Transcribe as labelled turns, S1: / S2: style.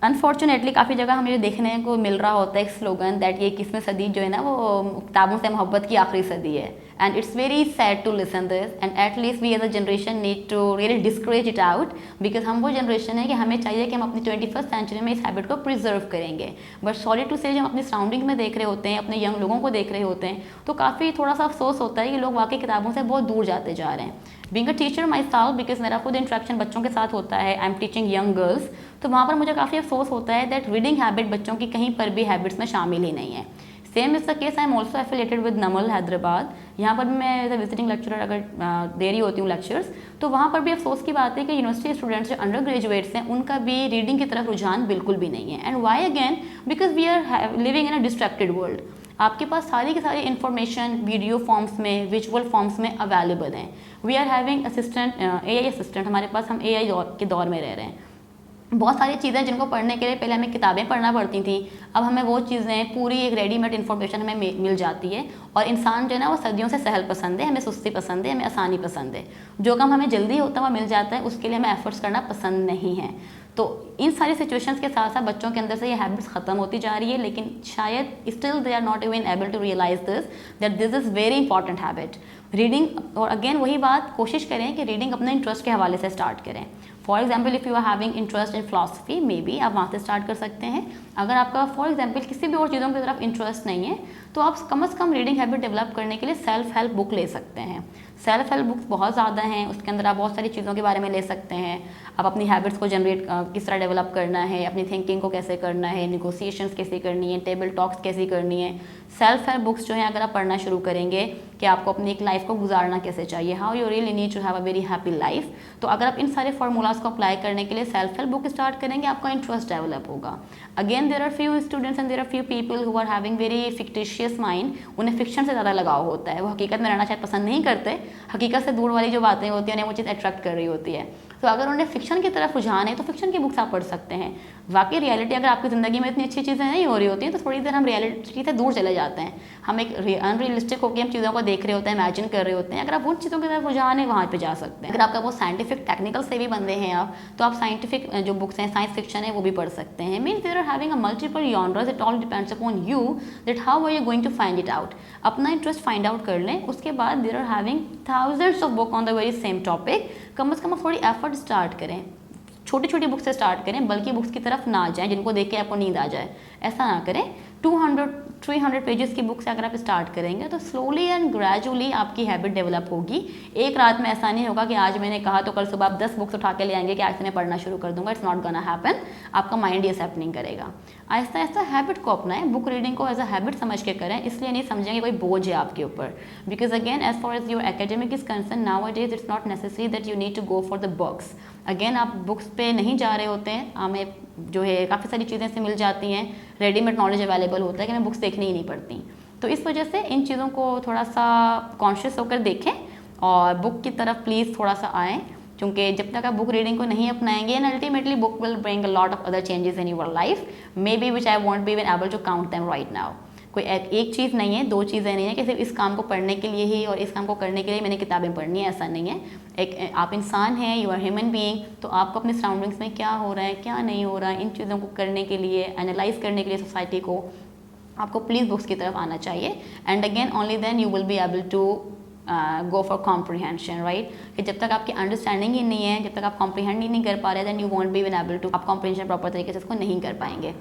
S1: Unfortunately काफ़ी जगह हमें देखने को मिल रहा होता है एक स्लोगन दैट ये 21वीं सदी जो है ना वो किताबों से मोहब्बत की आखिरी सदी है, and it's very sad to listen this, and at least we as a generation need to really discourage it out, because हम वो जनरेशन है कि हमें चाहिए कि हम अपनी 21st सेंचुरी में इस हैबिट को प्रिजर्व करेंगे। बट सॉरी टू से, जब हम अपनी सराउंडिंग में देख रहे होते हैं, अपने यंग लोगों को देख रहे होते हैं, तो काफ़ी थोड़ा सा अफसोस होता है कि लोग वाकई किताबों से बहुत दूर जाते जा रहे हैं। Being a teacher my self, because मेरा खुद इंट्रैक्शन बच्चों के साथ होता है, I am teaching young girls, तो वहाँ पर मुझे काफ़ी अफसोस होता है दैट रीडिंग हैबिट बच्चों की कहीं पर भी हैबिट्स में शामिल ही नहीं है। Same is the case, I am also affiliated with Namal Hyderabad. यहाँ पर भी मैं एज अ विजिटिंग लेक्चरर अगर दे रही होती हूँ लेक्चर्स, तो वहाँ पर भी अफसोस की बात है कि यूनिवर्सिटी स्टूडेंट्स जो अंडर ग्रेजुएट्स हैं उनका भी रीडिंग की तरफ रुझान बिल्कुल भी नहीं है। And why again, because we are living in a distracted world. आपके पास सारी की सारी इन्फॉर्मेशन वीडियो फॉर्म्स में, विजुअल फॉर्म्स में अवेलेबल हैं। We are having assistant, AI assistant हमारे पास, हम AI के दौर में रह रहे हैं। बहुत सारी चीज़ें जिनको पढ़ने के लिए पहले हमें किताबें पढ़ना पड़ती थी, अब हमें वो चीज़ें पूरी एक रेडीमेड इन्फॉर्मेशन हमें मिल जाती है। और इंसान जो है ना वो सदियों से सहल पसंद है, हमें सुस्ती पसंद है, हमें आसानी पसंद है। जो काम हमें जल्दी होता है वो मिल जाता है, उसके लिए हमें एफर्ट्स करना पसंद नहीं है। तो इन सारी सिचुएशंस के साथ साथ बच्चों के अंदर से ये हैबिट्स ख़त्म होती जा रही है, लेकिन शायद still they are not even able to realise this that this is very important habit reading. और अगेन वही बात, कोशिश करें कि रीडिंग अपने इंटरेस्ट के हवाले से स्टार्ट करें। For example, if you are having interest in philosophy, maybe आप वहाँ से स्टार्ट कर सकते हैं। अगर आपका फॉर एग्जाम्पल किसी भी और चीज़ों की तरफ इंटरेस्ट नहीं है, तो आप कम से कम रीडिंग हैबिट डेवलप करने के लिए सेल्फ हेल्प बुक ले सकते हैं। सेल्फ हेल्प बुक्स बहुत ज़्यादा हैं, उसके अंदर आप बहुत सारी चीज़ों के बारे में ले सकते हैं। आप अपनी हैबिट्स को जनरेट किस तरह डेवलप करना है, अपनी थिंकिंग को कैसे करना है, निगोसिएशंस कैसे करनी है, टेबल टॉक्स कैसी करनी है। सेल्फ हेल्प बुक्स जो हैं अगर आप पढ़ना शुरू करेंगे कि आपको अपनी एक लाइफ को गुजारना कैसे चाहिए, how you really need to have a very happy life, तो अगर आप इन सारे फार्मूलाज को अप्लाई करने के लिए सेल्फ हेल्प बुक स्टार्ट करेंगे, आपका इंटरेस्ट डेवलप होगा। Again there are few students and there are few people who are having very fictitious mind, उन्हें फिक्शन से ज़्यादा लगाव होता है, वो हकीकत में रहना शायद पसंद नहीं करते, हकीकत से दूर वाली जो बातें होती हैं उन्हें वो चीज़ अट्रैक्ट कर रही होती है। तो अगर उन्हें फिक्शन की तरफ रुझान है तो फिक्शन की बुक्स आप पढ़ सकते हैं। वाकई रियलिटी अगर आपकी ज़िंदगी में इतनी अच्छी चीज़ें नहीं हो रही होती हैं तो थोड़ी देर हम रियलिटी से दूर चले जाते हैं, हम एक अनरियलिस्टिक होकर हम चीज़ों को देख रहे होते हैं, इमेजिन कर रहे होते हैं। अगर आप उन चीज़ों की तरफ रुझान है वहाँ पे जा सकते हैं। अगर आपका वो साइंटिफिक टेक्निकल से भी बंदे हैं आप, तो आप साइंटिफिक जो बुक्स हैं, साइंस फिक्शन है, वो भी पढ़ सकते हैं। Means there are having a multiple genres, it all depends upon you that how are you going to find it out. अपना इंटरेस्ट फाइंड आउट कर लें, उसके बाद there are having thousands of book on the very same topic. कम से कम आप थोड़ी एफर्ट स्टार्ट करें, छोटी छोटी बुक से स्टार्ट करें, बल्कि बुक्स की तरफ ना जाएं जिनको देख के आपको नींद आ जाए, ऐसा ना करें। 200-300 पेजेस की बुक से अगर आप स्टार्ट करेंगे तो स्लोली एंड ग्रेजुअली आपकी हैबिट डेवलप होगी। एक रात में ऐसा नहीं होगा कि आज मैंने कहा तो कल सुबह आप 10 बुक्स उठा के ले आएंगे कि आज से मैं पढ़ना शुरू कर दूंगा। It's not gonna happen. आपका माइंड ये एक्सेप्ट नहीं करेगा। आहिस्ता आहिस्ता हैबिट को अपनाएं, बुक रीडिंग को एज अ हैबिट समझ के करें, इसलिए नहीं समझेंगे कोई बोझ है आपके ऊपर। Because again as far as your academic is concern nowadays it's not necessary that you need to go for the books. Again आप बुक्स पे नहीं जा रहे होते हैं, हमें जो है काफ़ी सारी चीज़ें से मिल जाती हैं, रेडीमेड नॉलेज अवेलेबल होता है कि हमें बुक्स देखनी ही नहीं पड़ती। तो इस वजह से इन चीज़ों को थोड़ा सा कॉन्शियस होकर देखें और बुक की तरफ प्लीज़ थोड़ा सा आएँ, क्योंकि जब तक आप बुक रीडिंग को नहीं अपनाएंगे and ultimately book will bring a lot of other changes in your life, maybe which I won't be even able to count them right now. कोई एक चीज़ नहीं है, दो चीज़ें नहीं है कि सिर्फ इस काम को पढ़ने के लिए ही और इस काम को करने के लिए मैंने किताबें पढ़नी है, ऐसा नहीं है। एक आप इंसान हैं, यू आर ह्यूमन बीइंग, तो आपको अपने सराउंडिंग्स में क्या हो रहा है क्या नहीं हो रहा है, इन चीज़ों को करने के लिए, एनालाइज करने के लिए सोसाइटी को, आपको प्लीज़ बुक्स की तरफ आना चाहिए। And again only then you will be able to go for comprehension, right. कि जब तक आपकी अंडरस्टैंडिंग ही नहीं है, जब तक आप कॉम्प्रीहेंड ही नहीं कर पा रहे, then you won't be even able to, आप कॉम्प्रीहेंशन प्रॉपर तरीके से इसको नहीं कर पाएंगे।